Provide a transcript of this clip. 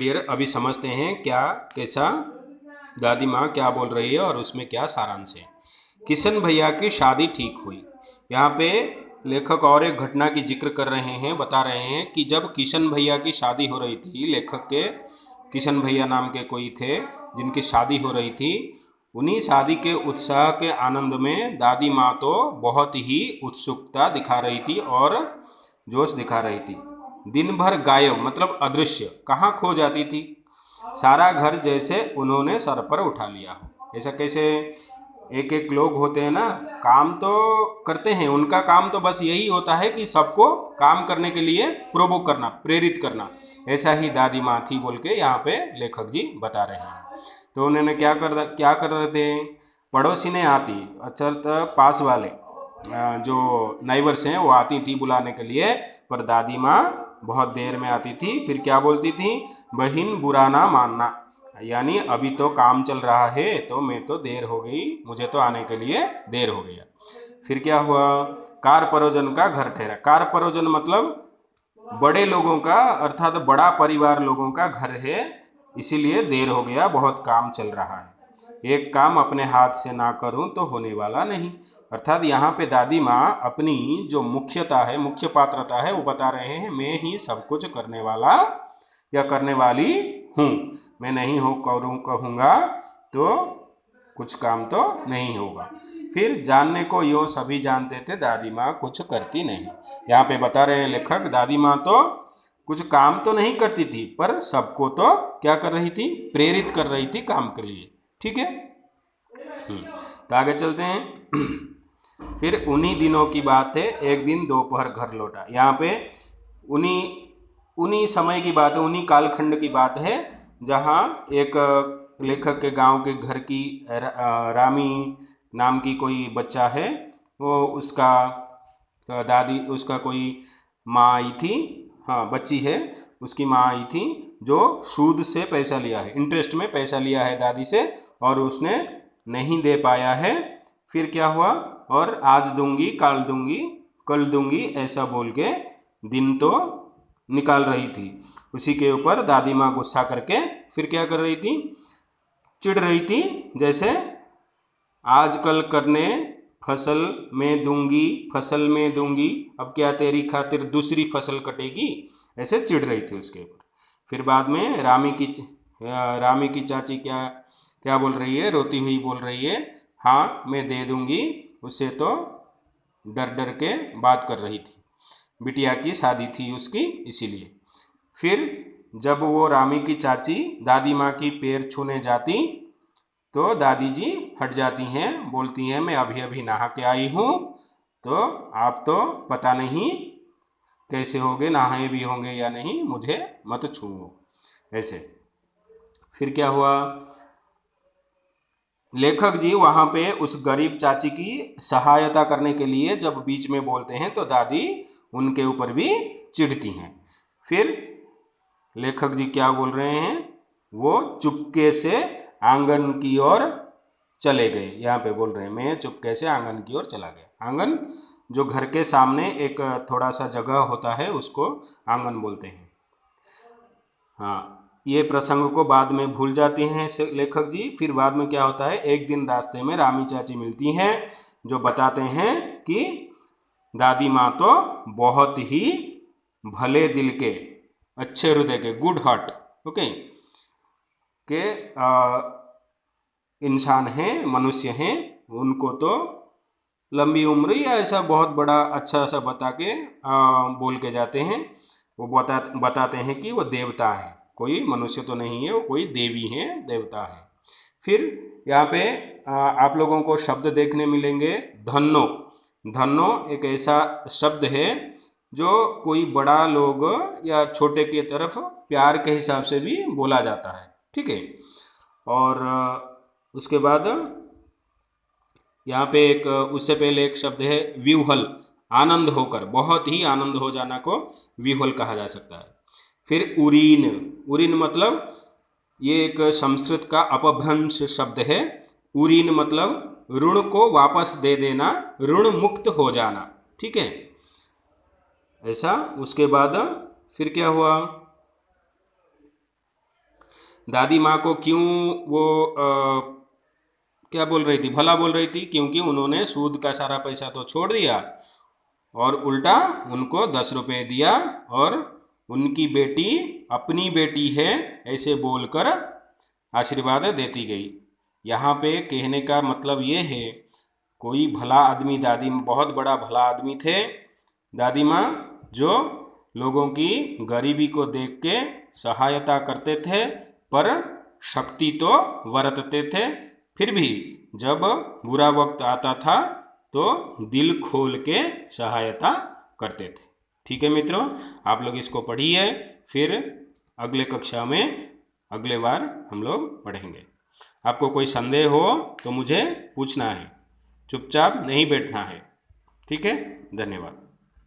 Dear, अभी समझते हैं क्या कैसा दादी माँ क्या बोल रही है और उसमें क्या सारांश है। किशन भैया की शादी ठीक हुई। यहाँ पे लेखक और एक घटना की जिक्र कर रहे हैं, बता रहे हैं कि जब किशन भैया की शादी हो रही थी, लेखक के किशन भैया नाम के कोई थे जिनकी शादी हो रही थी, उन्हीं शादी के उत्साह के आनंद में दादी माँ तो बहुत ही उत्सुकता दिखा रही थी और जोश दिखा रही थी। दिन भर गायब मतलब अदृश्य कहाँ खो जाती थी। सारा घर जैसे उन्होंने सर पर उठा लिया हो। ऐसा कैसे? एक एक लोग होते हैं ना, काम तो करते हैं, उनका काम तो बस यही होता है कि सबको काम करने के लिए प्रोवोक करना, प्रेरित करना। ऐसा ही दादी माँ थी बोल के यहाँ पे लेखक जी बता रहे हैं। तो उन्होंने क्या कर रहे थे, पड़ोसी ने आती, अच्छा तो पास वाले जो नाइबर्स हैं वो आती थी बुलाने के लिए, पर दादी माँ बहुत देर में आती थी। फिर क्या बोलती थी, बहन बुरा ना मानना, यानी अभी तो काम चल रहा है तो मैं तो देर हो गई, मुझे तो आने के लिए देर हो गया। फिर क्या हुआ, कार परोजन का घर ठहरा। कार परोजन मतलब बड़े लोगों का, अर्थात बड़ा परिवार लोगों का घर है, इसीलिए देर हो गया, बहुत काम चल रहा है। एक काम अपने हाथ से ना करूं तो होने वाला नहीं। अर्थात यहाँ पे दादी माँ अपनी जो मुख्यता है, मुख्य पात्रता है, वो बता रहे हैं, मैं ही सब कुछ करने वाला या करने वाली हूँ। मैं नहीं हो करूँ कहूँगा तो कुछ काम तो नहीं होगा। फिर जानने को यो सभी जानते थे, दादी माँ कुछ करती नहीं। यहाँ पे बता रहे हैं लेखक, दादी माँ तो कुछ काम तो नहीं करती थी, पर सबको तो क्या कर रही थी, प्रेरित कर रही थी काम के लिए। ठीक है। तो आगे चलते हैं। फिर उन्हीं दिनों की बात है, एक दिन दोपहर घर लौटा। यहाँ पे उन्हीं उन्हीं समय की बात है, उन्हीं कालखंड की बात है, जहाँ एक लेखक के गांव के घर की रामी नाम की कोई बच्चा है, वो उसका दादी, उसका कोई माँ आई थी, हाँ बच्ची है, उसकी माँ आई थी जो सूद से पैसा लिया है, इंटरेस्ट में पैसा लिया है दादी से, और उसने नहीं दे पाया है। फिर क्या हुआ, और आज दूंगी कल दूंगी ऐसा बोल के दिन तो निकाल रही थी। उसी के ऊपर दादी माँ गुस्सा करके फिर क्या कर रही थी, चिढ़ रही थी, जैसे आजकल करने फसल में दूंगी, अब क्या तेरी खातिर दूसरी फसल कटेगी, ऐसे चिढ़ रही थी उसके ऊपर। फिर बाद में रामी की चाची क्या क्या बोल रही है, रोती हुई बोल रही है, हाँ मैं दे दूंगी, उससे तो डर डर के बात कर रही थी, बिटिया की शादी थी उसकी इसीलिए। फिर जब वो रामी की चाची दादी माँ की पैर छूने जाती तो दादी जी हट जाती हैं, बोलती हैं मैं अभी अभी नहा के आई हूँ, तो आप तो पता नहीं कैसे होंगे, नहाए भी होंगे या नहीं, मुझे मत छूओ ऐसे। फिर क्या हुआ, लेखक जी वहाँ पे उस गरीब चाची की सहायता करने के लिए जब बीच में बोलते हैं तो दादी उनके ऊपर भी चिढ़ती हैं। फिर लेखक जी क्या बोल रहे हैं, वो चुपके से आंगन की ओर चले गए। यहाँ पे बोल रहे हैं, मैं चुपके से आंगन की ओर चला गया। आंगन जो घर के सामने एक थोड़ा सा जगह होता है उसको आंगन बोलते हैं। हाँ, ये प्रसंग को बाद में भूल जाती हैं लेखक जी। फिर बाद में क्या होता है, एक दिन रास्ते में रामी चाची मिलती हैं जो बताते हैं कि दादी माँ तो बहुत ही भले दिल के, अच्छे हृदय के, गुड हार्ट ओके के इंसान हैं, मनुष्य हैं, उनको तो लंबी उम्र या ऐसा बहुत बड़ा अच्छा सा बता के बोल के जाते हैं। वो बताते हैं कि वो देवता है, कोई मनुष्य तो नहीं है, वो कोई देवी है, देवता है। फिर यहाँ पे आप लोगों को शब्द देखने मिलेंगे, धन्नो। धन्नो एक ऐसा शब्द है जो कोई बड़ा लोग या छोटे की तरफ प्यार के हिसाब से भी बोला जाता है। ठीक है। और उसके बाद यहाँ पे एक उससे पहले एक शब्द है व्यूहल, आनंद होकर, बहुत ही आनंद हो जाना को व्यूहल कहा जा सकता है। फिर उरीन, उरीन मतलब ये एक संस्कृत का अपभ्रंश शब्द है। उरीन मतलब ऋण को वापस दे देना, ऋण मुक्त हो जाना। ठीक है ऐसा। उसके बाद फिर क्या हुआ, दादी माँ को क्यों वो क्या बोल रही थी, भला बोल रही थी? क्योंकि उन्होंने सूद का सारा पैसा तो छोड़ दिया और उल्टा उनको 10 रुपये दिया और उनकी बेटी अपनी बेटी है ऐसे बोलकर आशीर्वाद देती गई। यहाँ पे कहने का मतलब ये है, कोई भला आदमी, दादी बहुत बड़ा भला आदमी थे दादी माँ, जो लोगों की गरीबी को देख के सहायता करते थे, पर शक्ति तो बरतते थे। फिर भी जब बुरा वक्त आता था तो दिल खोल के सहायता करते थे। ठीक है मित्रों, आप लोग इसको पढ़िए, फिर अगले कक्षा में अगले बार हम लोग पढ़ेंगे। आपको कोई संदेह हो तो मुझे पूछना है, चुपचाप नहीं बैठना है। ठीक है, धन्यवाद।